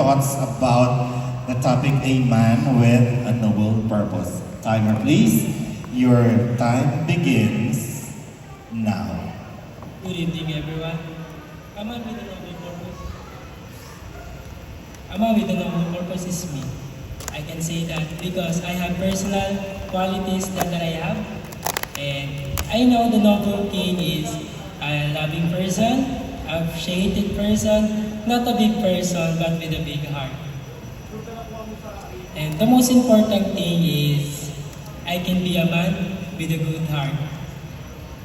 thoughts about the topic A Man with a Noble Purpose. Timer, please. Your time begins now. Good evening, everyone. A man with a noble purpose. A man with a noble purpose is me. I can say that because I have personal qualities that I have, and I know the noble king is a loving person, appreciated person, not a big person, but with a big heart. And the most important thing is I can be a man with a good heart.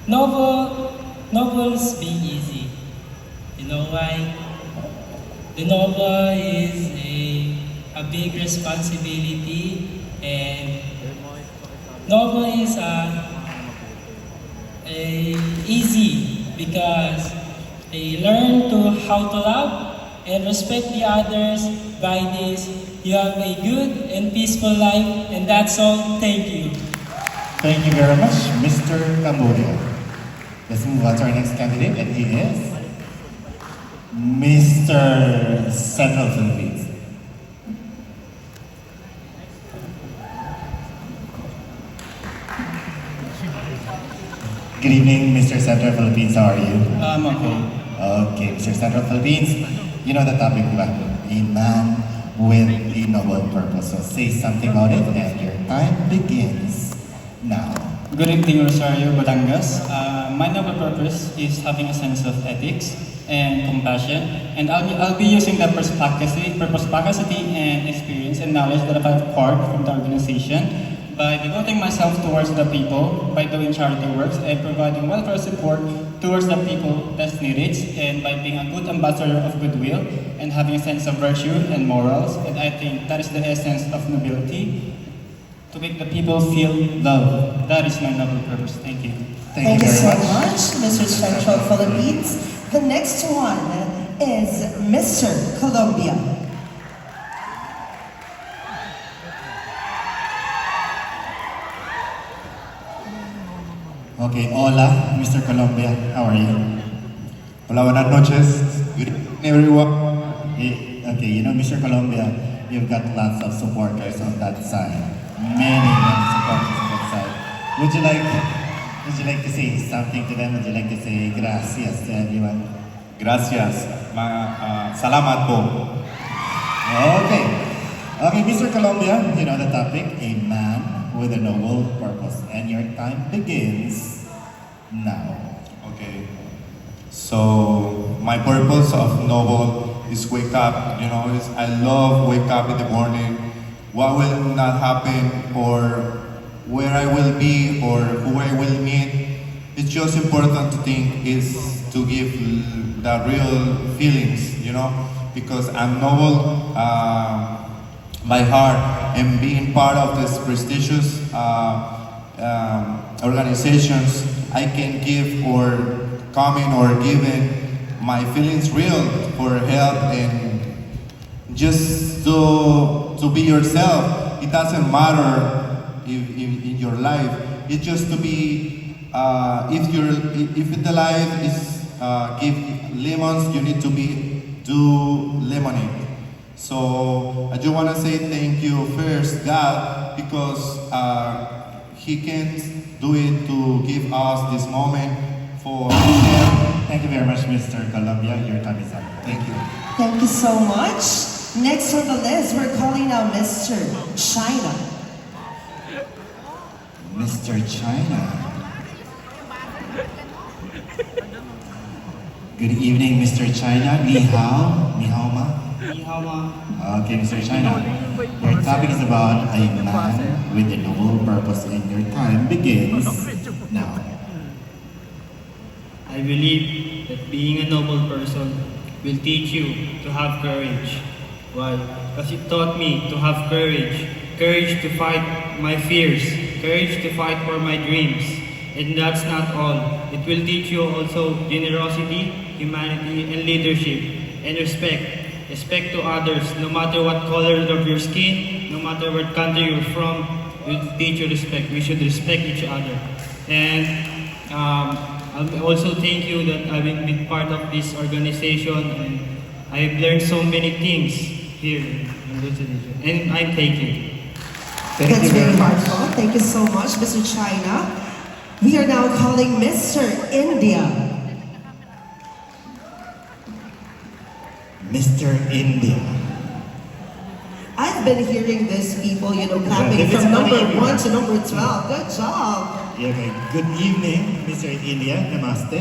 Novels being easy. You know why? The novel is a big responsibility, and novel is easy because they learn to how to love and respect the others. By this, you have a good and peaceful life, and that's all. Thank you. Thank you very much, Mr. Cambodia. Let's move on to our next candidate, and he is Mr. Central Philippines. Good evening, Mr. Central Philippines. How are you? I'm okay. Okay, Mr. Central Philippines, you know the topic, ba? A man with a noble purpose. So say something about it, and your time begins now. Good evening, Rosario, Batangas. My noble purpose is having a sense of ethics and compassion, and I'll be using that perspicacity and experience and knowledge that I've acquired from the organization by devoting myself towards the people, by doing charity works and providing welfare support towards the people that's needed, and by being a good ambassador of goodwill and having a sense of virtue and morals. And I think that is the essence of nobility, to make the people feel love. That is my noble purpose. Thank you. Thank you so very much, Mr. Central Philippines. The next one is Mr. Colombia. Okay, hola, Mr. Colombia. How are you? Hola, buenas noches. Good evening, everyone. Okay, you know, Mr. Colombia, you've got lots of supporters on that side. Many supporters on that side. Would you like to say something to them? Would you like to say gracias to everyone? Gracias. Salamat po. Okay. Okay, Mr. Colombia, you know the topic, a man with a noble purpose. And your time begins now. Okay. So, my purpose of noble is wake up. You know, I love wake up in the morning. What will not happen, or where I will be, or who I will meet. It's just important to think is to give the real feelings, you know, because I'm noble by heart, and being part of this prestigious organizations, I can give or coming or giving my feelings real for help and just to be yourself. It doesn't matter if in your life. It's just to be if the life is give lemons, you need to do lemonade. So I just want to say thank you first, God, because He can do it to give us this moment for Him. Thank you very much, Mr. Colombia. Your time is up. Thank you. Thank you so much. Next on the list, we're calling out Mr. China. Mr. China. Good evening, Mr. China. Ni hao. Ni hao ma. Okay, Mr. China. Your topic is about a man with a noble purpose, and your time begins now. I believe that being a noble person will teach you to have courage. Why? Because it taught me to have courage. Courage to fight my fears. Courage to fight for my dreams. And that's not all. It will teach you also generosity, humanity, and leadership, and respect. Respect to others, no matter what color of your skin, no matter what country you're from, it will teach you respect. We should respect each other. And I'll also thank you that I've been part of this organization, and I've learned so many things here in Lucha, and I'm taking. Thank That's you very very much. heartfelt. Thank you so much, Mr. China. We are now calling Mr. India. Mr. India. I've been hearing this people, clapping this is from number funny. 1 to number 12. Good job. Yeah, okay. Good evening, Mr. India. Namaste.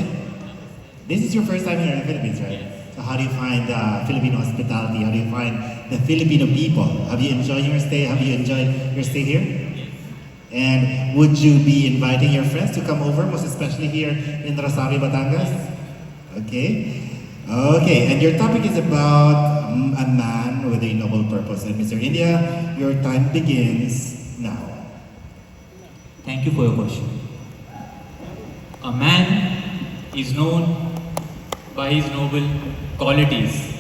This is your first time here in the Philippines, right? So how do you find Filipino hospitality? How do you find the Filipino people? Have you enjoyed your stay? Have you enjoyed your stay here? And would you be inviting your friends to come over, most especially here in Rosario, Batangas? Okay. Okay, and your topic is about a man with a noble purpose. And Mr. India, your time begins now. Thank you for your question. A man is known by his noble qualities,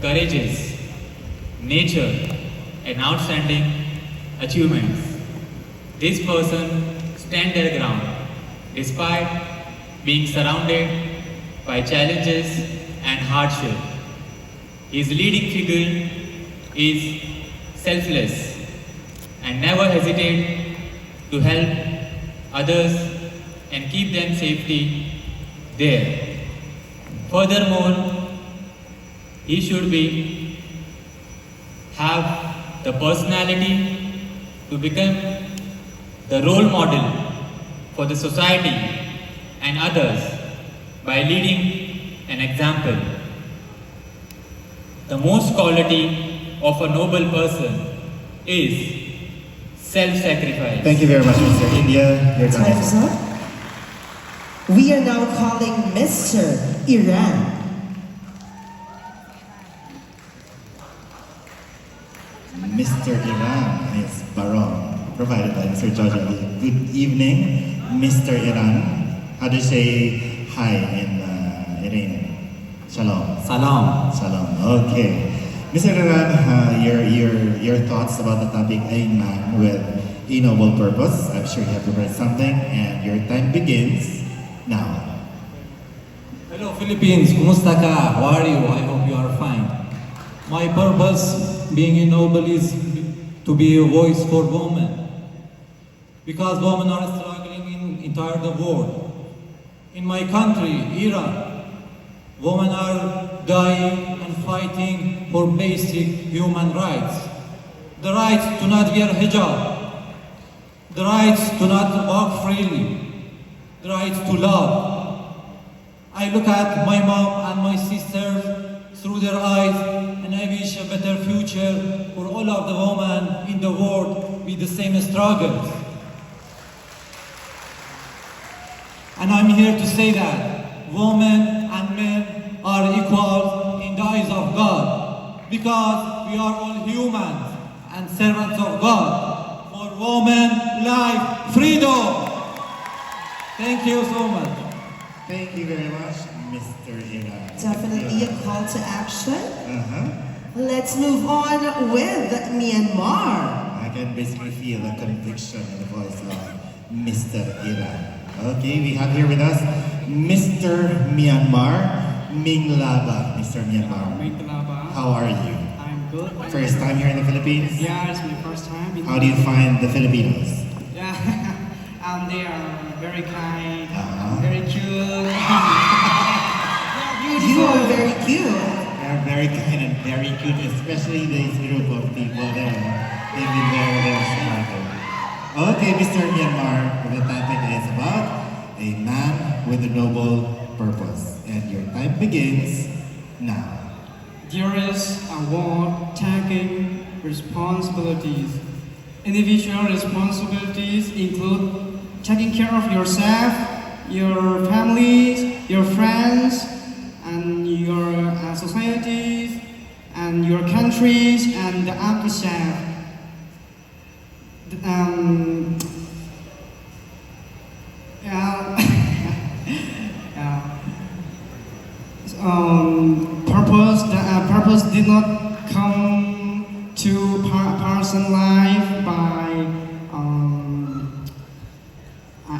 courageous, nature, and outstanding achievements. This person stands their ground despite being surrounded by challenges and hardship. His leading figure is selfless and never hesitate to help others and keep them safely there. Furthermore, he should have the personality to become the role model for the society and others by leading an example. The most quality of a noble person is self-sacrifice. Thank you very much, Mr. India. Your time Time's is up. We are now calling Mr. Iran. Mr. Iran is Baron, provided by Mr. George Ali. Good evening, Mr. Iran. How do you say hi in Iranian? Shalom. Salam. Shalom. Okay. Mr. Iran, your thoughts about the topic, a man with a noble purpose. I'm sure you have prepared something, and your time begins now. Hello Philippines, kumusta ka? How are you? I hope you are fine. My purpose being a noble is to be a voice for women. Because women are struggling in entire the world. In my country, Iran, women are dying and fighting for basic human rights. The right to not wear hijab, the right to not walk freely, the right to love. I look at my mom and my sisters through their eyes and I wish a better future for all of the women in the world with the same struggles. And I'm here to say that women and men are equal in the eyes of God because we are all humans and servants of God. For women, life, freedom. Thank you so much. Thank you very much, Mr. Iran. Definitely a call to action. Uh-huh. Let's move on with Myanmar. I can basically feel the conviction in the voice of Mr. Iran. Okay, we have here with us Mr. Myanmar, Ming Laba. Mr. Myanmar, how are you? I'm good. First time here in the Philippines? Yeah, it's my first time. How do you find the Filipinos? Yeah, they are very kind, Uh-huh. very cute. You are very cute. They're very kind and very cute, especially this group of people there. They've been very supportive. Okay, Mr. Myanmar, the topic is about a man with a noble purpose. And your time begins now. There is a war taking responsibilities. Individual responsibilities include taking care of yourself, your families, your friends, and your societies, and your countries, and the aftershare. Yeah. Purpose. The purpose did not come to person life by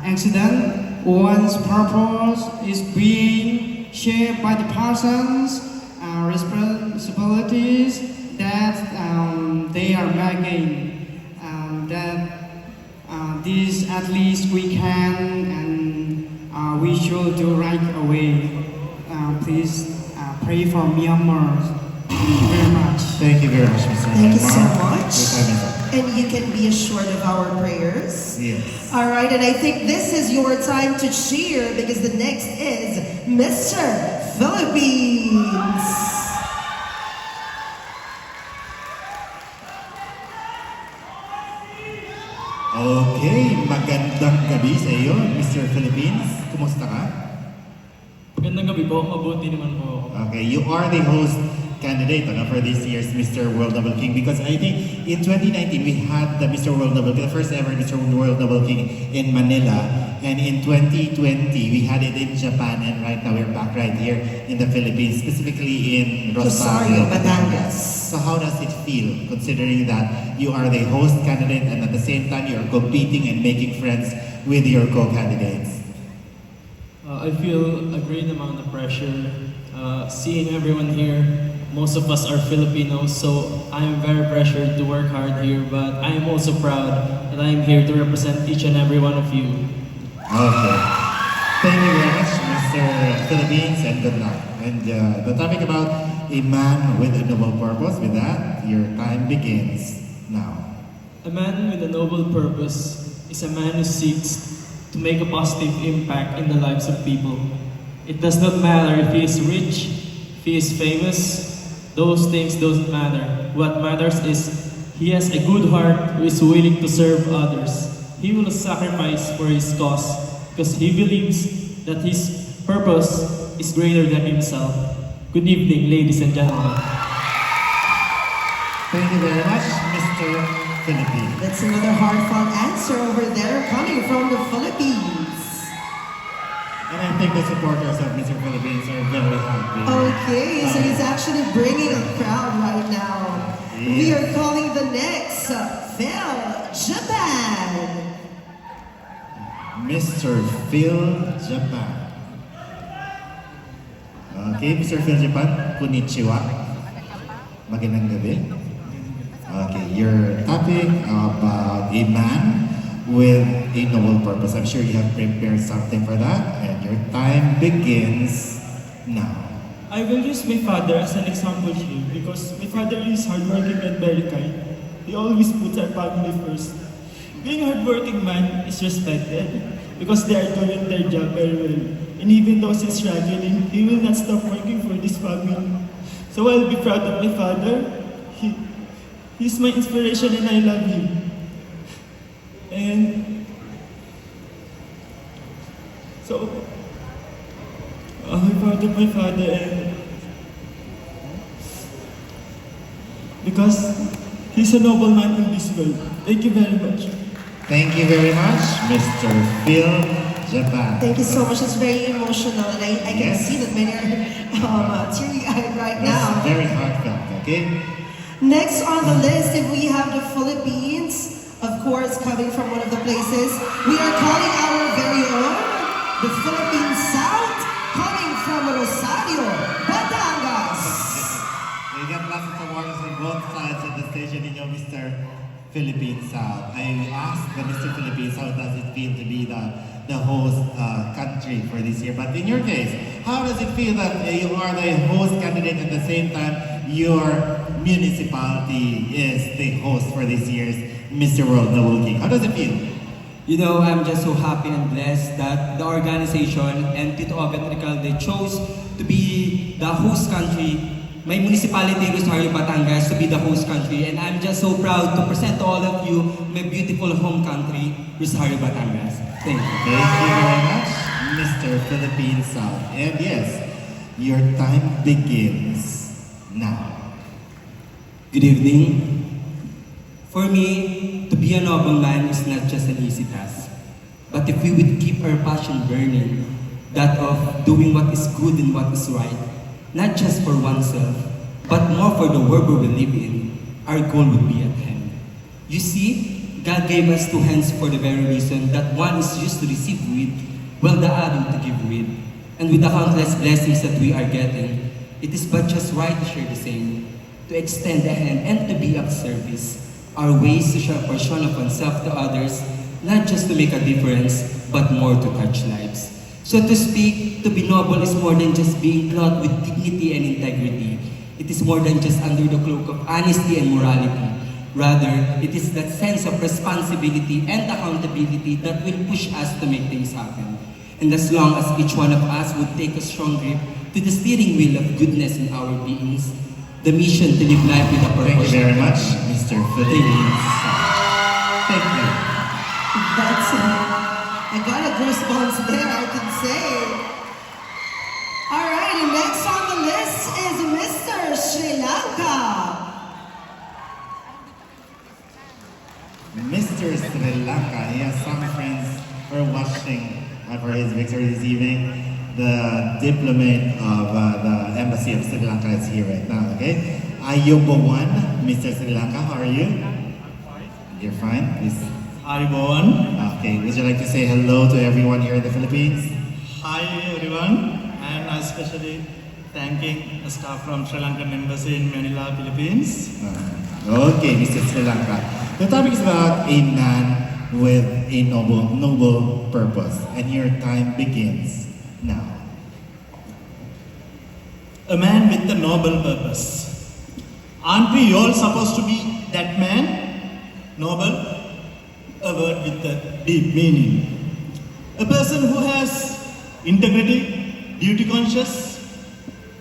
accident. One's purpose is being shaped by the person's responsibilities they are making, that this at least we can and we should do right away. Please pray for Myanmar. Thank you very much. Thank you very much, Mr. Thank you so Mark. much. Your time is up. And you can be assured of our prayers. Yes. All right, and I think this is your time to cheer because the next is Mr. Philippines. Okay, magandang gabi sa iyo, Mr. Philippines. Kumusta ka? Magandang gabi po, mabuti naman po ako. Okay, you are the host candidate for this year's Mr. World Double King because I think in 2019 we had the Mr. World Double King, the first ever Mr. World Double King in Manila, and in 2020 we had it in Japan, and right now we're back right here in the Philippines, specifically in Rosario, Batangas. So how does it feel considering that you are the host candidate and at the same time you're competing and making friends with your co-candidates? I feel a great amount of pressure seeing everyone here. Most of us are Filipinos, so I am very pressured to work hard here, but I am also proud that I am here to represent each and every one of you. Okay. Thank you very much, Mr. Philippines, and good luck. And the topic about a man with a noble purpose, with that, your time begins now. A man with a noble purpose is a man who seeks to make a positive impact in the lives of people. It does not matter if he is rich, if he is famous, those things don't matter. What matters is he has a good heart who is willing to serve others. He will sacrifice for his cause because he believes that his purpose is greater than himself. Good evening, ladies and gentlemen. Thank you very much, Mr. Philippines. That's another heartfelt answer over there coming from the Philippines. And I think the supporters of Mr. Philippines are very happy. Okay, so he's actually bringing a crowd right now. We are calling the next Phil Japan. Mr. Phil Japan. Okay, Mr. Phil Japan, konnichiwa. Magandang gabi. Okay, your topic about a man with a noble purpose. I'm sure you have prepared something for that, and your time begins now. I will use my father as an example here because my father is hardworking and very kind. He always puts our family first. Being a hardworking man is respected because they are doing their job very well. And even though he's struggling, he will not stop working for this family. So I'll be proud of my father. He's my inspiration and I love him. And so I'm proud of my father and because he's a noble man in this world. Thank you very much. Thank you very much, Mr. Phil Japan. Thank you so much. It's very emotional, and I can Yes. see that many are teary-eyed right now. That's very heartfelt, okay? Next on the list, if we have the Philippines, of course, coming from one of the places, we are calling our very own, the Philippine South, coming from Rosario, Batangas. We got lots of awards on both sides of the station in your Mr. Philippine South. I asked the Mr. Philippines how does it feel to be the host country for this year. But in your case, how does it feel that you are the host candidate at the same time your municipality is the host for this year's Mr. World Noble King? How does it feel? You know, I'm just so happy and blessed that the organization and Tito Obet Recalde chose to be the host country, my municipality, Rosario, Batangas, to be the host country. And I'm just so proud to present to all of you my beautiful home country, Rosario, Batangas. Thank you. Thank you very much, Mr. Philippine South. And yes, your time begins now. Good evening. For me, to be a noble man is not just an easy task. But if we would keep our passion burning, that of doing what is good and what is right, not just for oneself, but more for the world we live in, our goal would be at hand. You see, God gave us two hands for the very reason that one is used to receive with, while the other to give with. And with the countless blessings that we are getting, it is but just right to share the same. to extend a hand, and to be of service are ways to show a portion of oneself to others, not just to make a difference, but more to touch lives. So to speak, to be noble is more than just being clothed with dignity and integrity. It is more than just under the cloak of honesty and morality. Rather, it is that sense of responsibility and accountability that will push us to make things happen. And as long as each one of us would take a strong grip to the steering wheel of goodness in our beings, the mission to live life with a purpose. Thank you very much, Mr. Philippines. Thank you. That's I got a response there, I can say. Alrighty, next on the list is Mr. Sri Lanka. Mr. Sri Lanka, he has some friends who are watching for his victory this evening. The diplomat of the Embassy of Sri Lanka is here right now, okay? Ayubowan, Mr. Sri Lanka, how are you? You're fine? Please. Ayubowan. Okay, would you like to say hello to everyone here in the Philippines? Hi everyone, and especially thanking the staff from Sri Lankan Embassy in Manila, Philippines. Okay, Mr. Sri Lanka. The topic is about a man with a noble purpose, and your time begins now. A man with a noble purpose. Aren't we all supposed to be that man? Noble, a word with a deep meaning. A person who has integrity, duty conscious,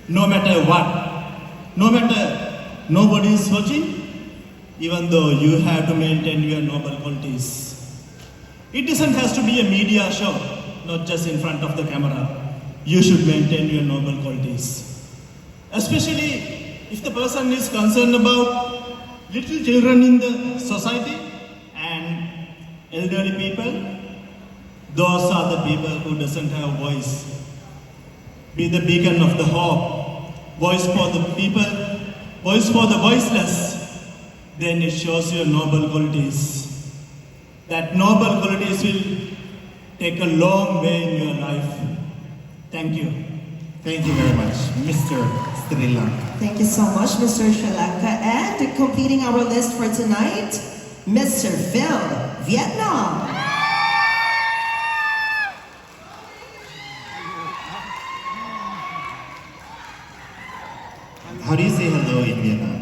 no matter what, no matter nobody is watching, even though you have to maintain your noble qualities. It doesn't have to be a media show, not just in front of the camera. You should maintain your noble qualities. Especially if the person is concerned about little children in the society and elderly people, those are the people who doesn't have a voice. Be the beacon of the hope, voice for the people, voice for the voiceless. Then it shows your noble qualities. That noble qualities will take a long way in your life. Thank you. Thank you very much, Mr. Sri Lanka. Thank you so much, Mr. Sri Lanka. And completing our list for tonight, Mr. Phil, Vietnam. How do you say hello in Vietnam?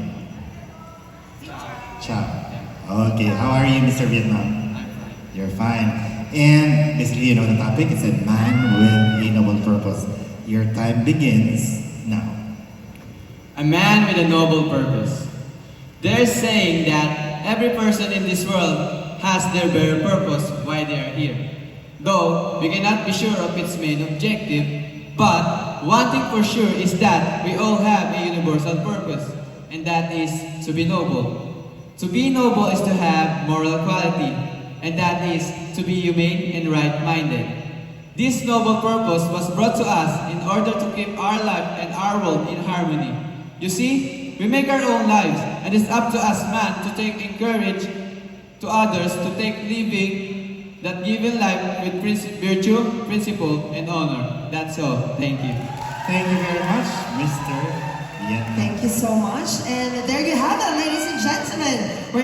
Ciao. Okay, how are you, Mr. Vietnam? You're fine. And basically, you know the topic. It's a man with a noble purpose. Your time begins now. A man with a noble purpose. They're saying that every person in this world has their very purpose why they are here. Though we cannot be sure of its main objective, but one thing for sure is that we all have a universal purpose, and that is to be noble. To be noble is to have moral quality, and that is to be humane and right-minded. This noble purpose was brought to us in order to keep our life and our world in harmony. You see, we make our own lives, and it's up to us, man, to encourage to others to take living that given life with virtue, principle, and honor. That's all. Thank you. Thank you very much, Mr. Vietnam. Thank you so much. And there you have it, ladies and gentlemen. We're